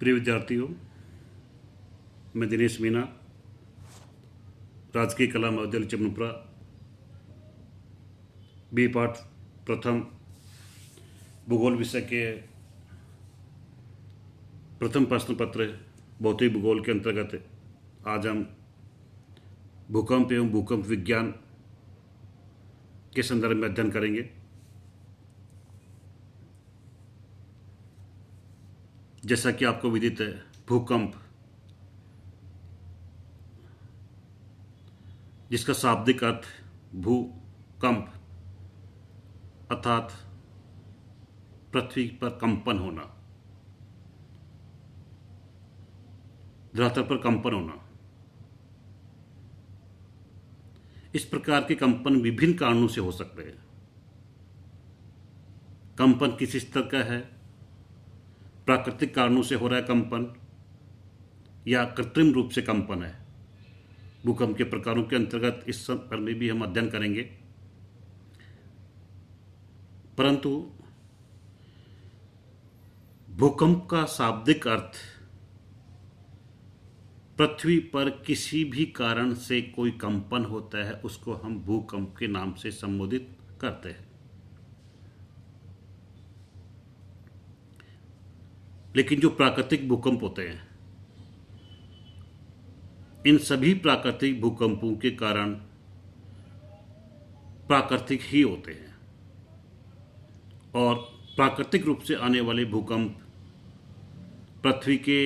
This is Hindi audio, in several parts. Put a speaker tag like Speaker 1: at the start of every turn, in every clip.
Speaker 1: प्रिय विद्यार्थियों, मैं दिनेश मीना, राजकीय कला महाविद्यालय चमनपुरा, बी पाठ प्रथम भूगोल विषय के प्रथम प्रश्न पत्र भौतिक भूगोल के अंतर्गत आज हम भूकंप एवं भूकंप विज्ञान के संदर्भ में अध्ययन करेंगे। जैसा कि आपको विदित है, भूकंप जिसका शाब्दिक अर्थ भूकंप अर्थात पृथ्वी पर कंपन होना, धरातल पर कंपन होना। इस प्रकार के कंपन विभिन्न कारणों से हो सकते हैं। कंपन किस स्तर का है, प्राकृतिक कारणों से हो रहा है कंपन या कृत्रिम रूप से कंपन है। भूकंप के प्रकारों के अंतर्गत इस पर में भी हम अध्ययन करेंगे। परंतु भूकंप का शाब्दिक अर्थ पृथ्वी पर किसी भी कारण से कोई कंपन होता है, उसको हम भूकंप के नाम से संबोधित करते हैं। लेकिन जो प्राकृतिक भूकंप होते हैं, इन सभी प्राकृतिक भूकंपों के कारण प्राकृतिक ही होते हैं और प्राकृतिक रूप से आने वाले भूकंप पृथ्वी के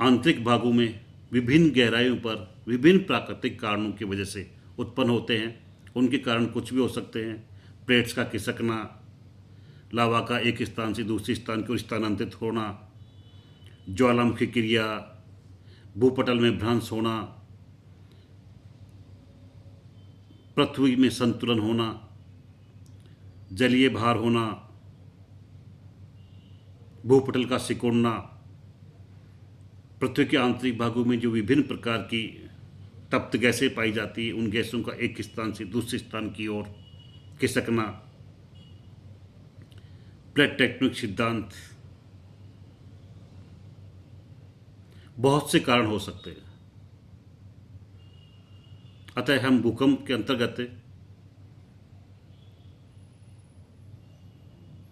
Speaker 1: आंतरिक भागों में विभिन्न गहराइयों पर विभिन्न प्राकृतिक कारणों की वजह से उत्पन्न होते हैं। उनके कारण कुछ भी हो सकते हैं। प्लेट्स का खिसकना, लावा का एक स्थान से दूसरे स्थान की ओर स्थानांतरित होना, ज्वालामुखी क्रिया, भूपटल में भ्रंश होना, पृथ्वी में संतुलन होना, जलीय भार होना, भूपटल का सिकुड़ना, पृथ्वी के आंतरिक भागों में जो विभिन्न प्रकार की तप्त गैसें पाई जाती है, उन गैसों का एक स्थान से दूसरे स्थान की ओर खिसकना, प्लेट टेक्टोनिक सिद्धांत, बहुत से कारण हो सकते हैं। अतः हम भूकंप के अंतर्गत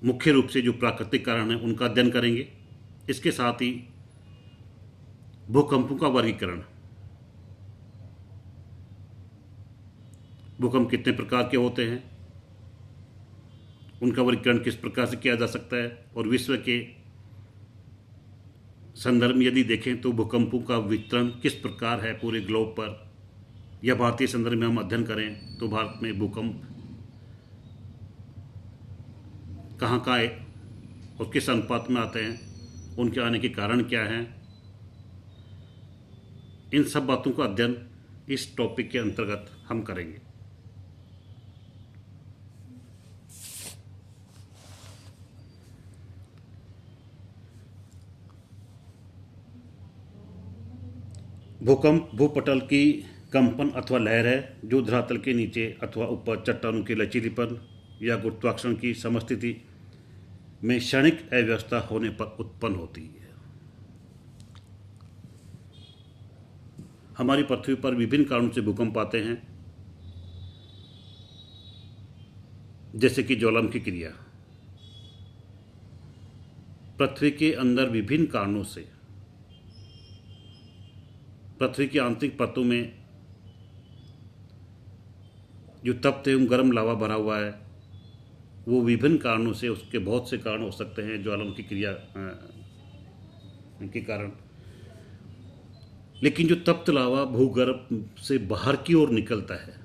Speaker 1: मुख्य रूप से जो प्राकृतिक कारण है उनका अध्ययन करेंगे। इसके साथ ही भूकंपों का वर्गीकरण, भूकंप कितने प्रकार के होते हैं, उनका वर्गीकरण किस प्रकार से किया जा सकता है, और विश्व के संदर्भ में यदि देखें तो भूकंपों का वितरण किस प्रकार है पूरे ग्लोब पर, या भारतीय संदर्भ में हम अध्ययन करें तो भारत में भूकंप कहाँ कहाँ है और किस अनुपात में आते हैं, उनके आने के कारण क्या हैं, इन सब बातों का अध्ययन इस टॉपिक के अंतर्गत हम करेंगे। भूकंप भूपटल की कंपन अथवा लहर है जो धरातल के नीचे अथवा ऊपर चट्टानों के लचीलेपन या गुरुत्वाकर्षण की समस्थिति में क्षणिक अव्यवस्था होने पर उत्पन्न होती है। हमारी पृथ्वी पर विभिन्न कारणों से भूकंप आते हैं, जैसे कि ज्वालामुखी क्रिया। पृथ्वी के अंदर विभिन्न कारणों से पृथ्वी की आंतरिक परतों में जो तप्त एवं गर्म लावा भरा हुआ है, वो विभिन्न कारणों से, उसके बहुत से कारण हो सकते हैं ज्वालामुखी क्रिया के कारण। लेकिन जो तप्त लावा भूगर्भ से बाहर की ओर निकलता है,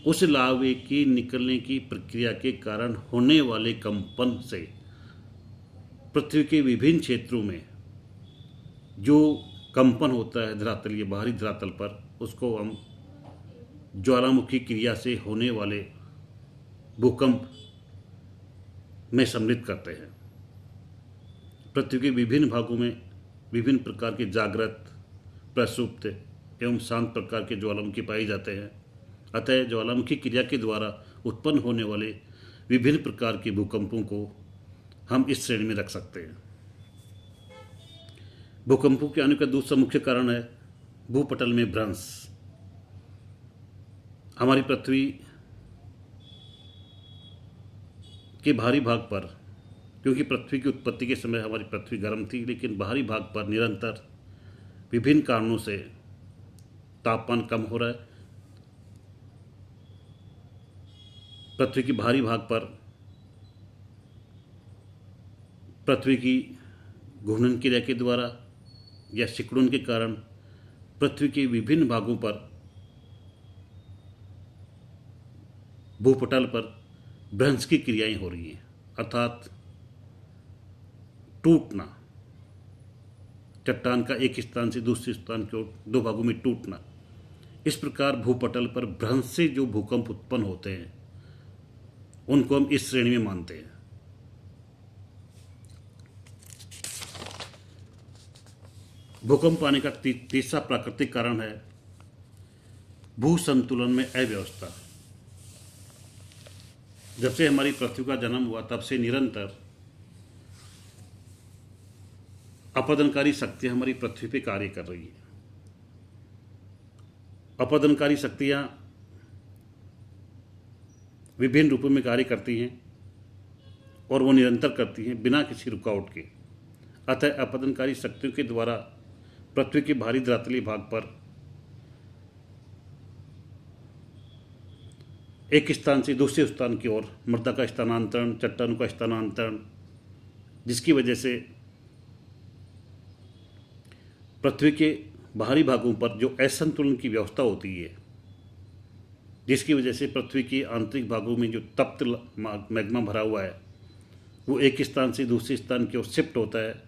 Speaker 1: उस लावे की निकलने की प्रक्रिया के कारण होने वाले कंपन से पृथ्वी के विभिन्न क्षेत्रों में जो कंपन होता है धरातलीय बाहरी धरातल पर, उसको हम ज्वालामुखी क्रिया से होने वाले भूकंप में सम्मिलित करते हैं। पृथ्वी के विभिन्न भागों में विभिन्न प्रकार के जागृत, प्रसुप्त एवं शांत प्रकार के ज्वालामुखी पाए जाते हैं। अतः ज्वालामुखी क्रिया के द्वारा उत्पन्न होने वाले विभिन्न प्रकार के भूकंपों को हम इस श्रेणी में रख सकते हैं। भूकंपों के आने का दूसरा मुख्य कारण है भूपटल में भ्रंश। हमारी पृथ्वी के बाहरी भाग पर, क्योंकि पृथ्वी की उत्पत्ति के समय हमारी पृथ्वी गर्म थी, लेकिन बाहरी भाग पर निरंतर विभिन्न कारणों से तापमान कम हो रहा है। पृथ्वी के बाहरी भाग पर पृथ्वी की घूर्णन क्रिया के द्वारा या सिकुड़न के कारण पृथ्वी के विभिन्न भागों पर भूपटल पर भ्रंश की क्रियाएं हो रही हैं, अर्थात टूटना, चट्टान का एक स्थान से दूसरे स्थान की ओर दो भागों में टूटना। इस प्रकार भूपटल पर भ्रंश से जो भूकंप उत्पन्न होते हैं उनको हम इस श्रेणी में मानते हैं। भूकंप आने का तीसरा प्राकृतिक कारण है भू संतुलन में अव्यवस्था। जब से हमारी पृथ्वी का जन्म हुआ तब से निरंतर अपदनकारी शक्तियां हमारी पृथ्वी पे कार्य कर रही है। अपदनकारी शक्तियां विभिन्न रूपों में कार्य करती हैं और वो निरंतर करती हैं बिना किसी रुकावट के। अतः अपदनकारी शक्तियों के द्वारा पृथ्वी के बाहरी धरातली भाग पर एक स्थान से दूसरे स्थान की ओर मृदा का स्थानांतरण, चट्टानों का स्थानांतरण, जिसकी वजह से पृथ्वी के बाहरी भागों पर जो असंतुलन की व्यवस्था होती है, जिसकी वजह से पृथ्वी के आंतरिक भागों में जो तप्त मैग्मा भरा हुआ है वो एक स्थान से दूसरे स्थान की ओर शिफ्ट होता है।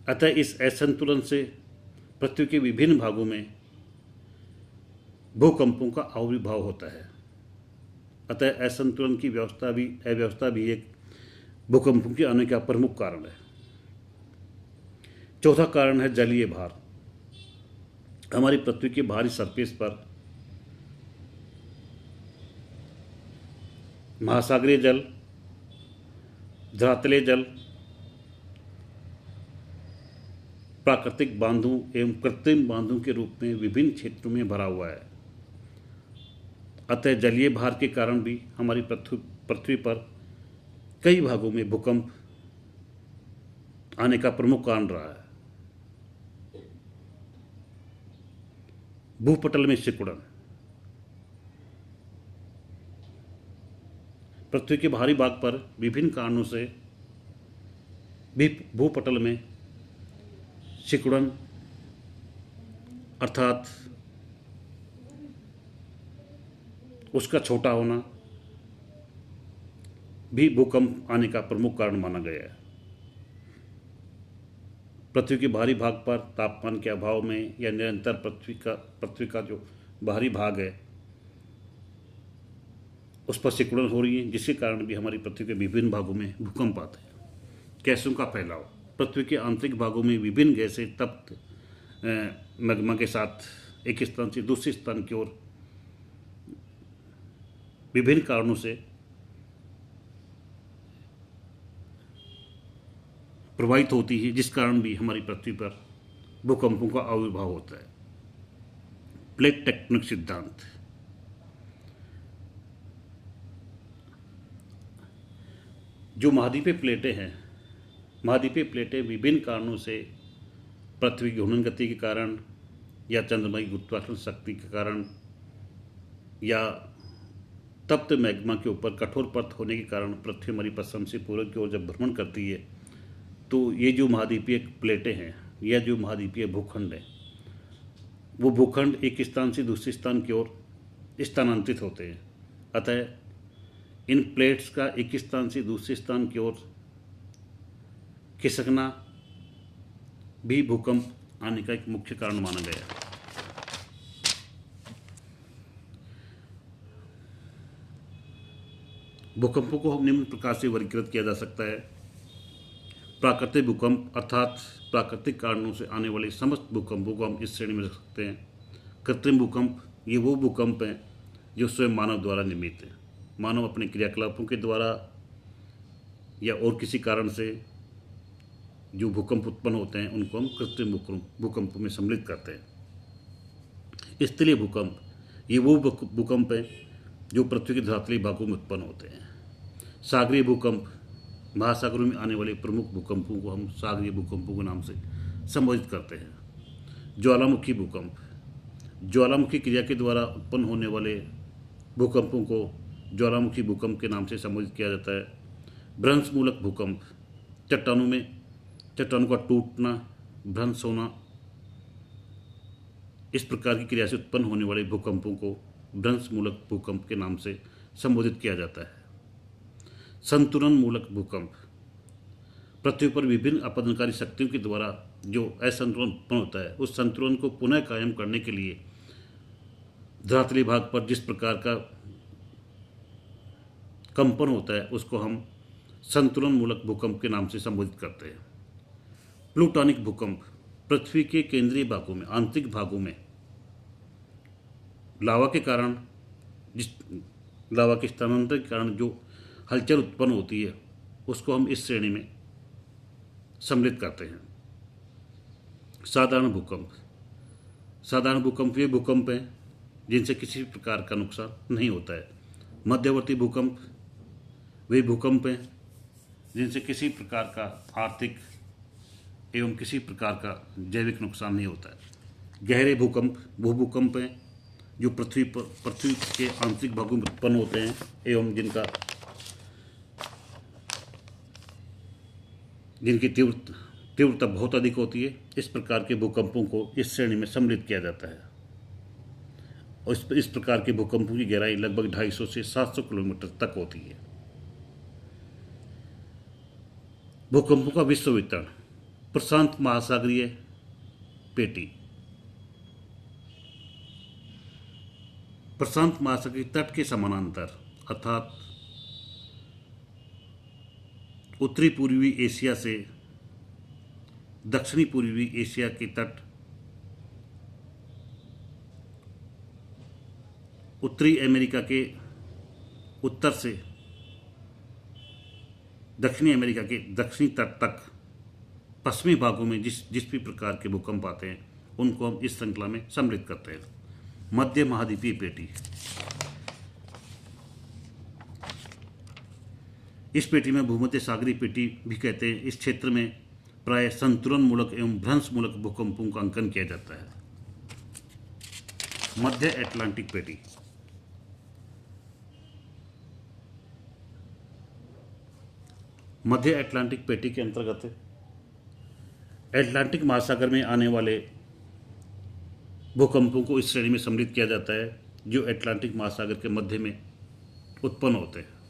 Speaker 1: अतः इस असंतुलन से पृथ्वी के विभिन्न भागों में भूकंपों का आविर्भाव होता है। अतः असंतुलन की अव्यवस्था भी एक भूकंपों के आने का प्रमुख कारण है। चौथा कारण है जलीय भार। हमारी पृथ्वी के बाहरी सरफेस पर महासागरीय जल, धरातलीय जल, प्राकृतिक बांधों एवं कृत्रिम बांधों के रूप में विभिन्न क्षेत्रों में भरा हुआ है। अतः जलीय भार के कारण भी हमारी पृथ्वी पर कई भागों में भूकंप आने का प्रमुख कारण रहा है। भूपटल में सिकुड़न। पृथ्वी के बाहरी भाग पर विभिन्न कारणों से भी भूपटल में सिकुड़न अर्थात उसका छोटा होना भी भूकंप आने का प्रमुख कारण माना गया है। पृथ्वी के बाहरी भाग पर तापमान के अभाव में या निरंतर पृथ्वी का जो बाहरी भाग है उस पर सिकुड़न हो रही है, जिसके कारण भी हमारी पृथ्वी के विभिन्न भागों में भूकंप आते हैं। गैसों का फैलाव। पृथ्वी के आंतरिक भागों में विभिन्न गैसें तप्त मैग्मा के साथ एक स्थान से दूसरे स्थान की ओर विभिन्न कारणों से प्रवाहित होती है, जिस कारण भी हमारी पृथ्वी पर भूकंपों का आविर्भाव होता है। प्लेट टेक्टोनिक सिद्धांत। जो महाद्वीपीय प्लेटें हैं, महाद्वीपीय प्लेटें विभिन्न कारणों से पृथ्वी की घूर्णन गति के कारण या चंद्रमा की गुरुत्वाकर्षण शक्ति के कारण या तप्त मैग्मा के ऊपर कठोर परत होने के कारण पृथ्वी हमारी पश्चिम से पूर्व की ओर जब भ्रमण करती है तो ये जो महाद्वीपीय प्लेटें हैं या जो महाद्वीपीय भूखंड है वो भूखंड एक स्थान से दूसरे स्थान की ओर स्थानांतरित होते हैं। अतः इन प्लेट्स का एक स्थान से दूसरे स्थान की ओर खिसकना भी भूकंप आने का एक मुख्य कारण माना गया है। भूकंपों को निम्न प्रकार से वर्गीकृत किया जा सकता है। प्राकृतिक भूकंप अर्थात प्राकृतिक कारणों से आने वाले समस्त भूकंपों को हम इस श्रेणी में रख सकते हैं। कृत्रिम भूकंप, ये वो भूकंप हैं जो स्वयं मानव द्वारा निर्मित हैं। मानव अपने क्रियाकलापों के द्वारा या और किसी कारण से जो भूकंप उत्पन्न होते हैं उनको हम कृत्रिम भूकंप में सम्मिलित करते हैं। स्थलीय भूकंप ये वो भूकंप हैं जो पृथ्वी के धरातलीय भागों में उत्पन्न होते हैं। सागरीय भूकंप महासागरों में आने वाले प्रमुख भूकंपों को हम सागरीय भूकंपों के नाम से संबोधित करते हैं। ज्वालामुखी भूकंप ज्वालामुखी क्रिया के द्वारा उत्पन्न होने वाले भूकंपों को ज्वालामुखी भूकंप के नाम से संबोधित किया जाता है। भ्रंश मूलक भूकंप चट्टानों का टूटना, भ्रंश होना, इस प्रकार की क्रिया से उत्पन्न होने वाले भूकंपों को भ्रंश मूलक भूकंप के नाम से संबोधित किया जाता है। संतुलन मूलक भूकंप पृथ्वी पर विभिन्न अपनकारी शक्तियों के द्वारा जो असंतुलन उत्पन्न होता है, उस संतुलन को पुनः कायम करने के लिए धरातलीय भाग पर जिस प्रकार का कंपन होता है उसको हम संतुलन मूलक भूकंप के नाम से संबोधित करते हैं। प्लूटोनिक भूकंप पृथ्वी के केंद्रीय भागों में, आंतरिक भागों में लावा के कारण, जिस लावा के स्थानांतरण के कारण जो हलचल उत्पन्न होती है उसको हम इस श्रेणी में सम्मिलित करते हैं। साधारण भूकंप वे भूकंप हैं जिनसे किसी प्रकार का नुकसान नहीं होता है। मध्यवर्ती भूकंप वे भूकंप हैं जिनसे किसी प्रकार का आर्थिक एवं किसी प्रकार का जैविक नुकसान नहीं होता है। गहरे भूकंप वो भूकंप हैं जो पृथ्वी के आंतरिक भागों में उत्पन्न होते हैं एवं जिनकी तीव्रता बहुत अधिक होती है। इस प्रकार के भूकंपों को इस श्रेणी में सम्मिलित किया जाता है और इस प्रकार के भूकंपों की गहराई लगभग 250 से 700 किलोमीटर तक होती है। भूकंपों का विश्व वितरण प्रशांत महासागरीय पेटी प्रशांत महासागरीय तट के समानांतर अर्थात उत्तरी पूर्वी एशिया से दक्षिणी पूर्वी एशिया के तट, उत्तरी अमेरिका के उत्तर से दक्षिणी अमेरिका के दक्षिणी तट तक पश्चिमी भागों में जिस भी प्रकार के भूकंप आते हैं उनको हम इस श्रृंखला में सम्मिलित करते हैं। मध्य महाद्वीपीय पेटी इस पेटी में भूमध्य सागरीय पेटी भी कहते हैं। इस क्षेत्र में प्राय संतुलन मूलक एवं भ्रंश मूलक भूकंपों का अंकन किया जाता है। मध्य अटलांटिक पेटी मध्य अटलांटिक पेटी के अंतर्गत अटलांटिक महासागर में आने वाले भूकंपों को इस श्रेणी में सम्मिलित किया जाता है जो अटलांटिक महासागर के मध्य में उत्पन्न होते हैं।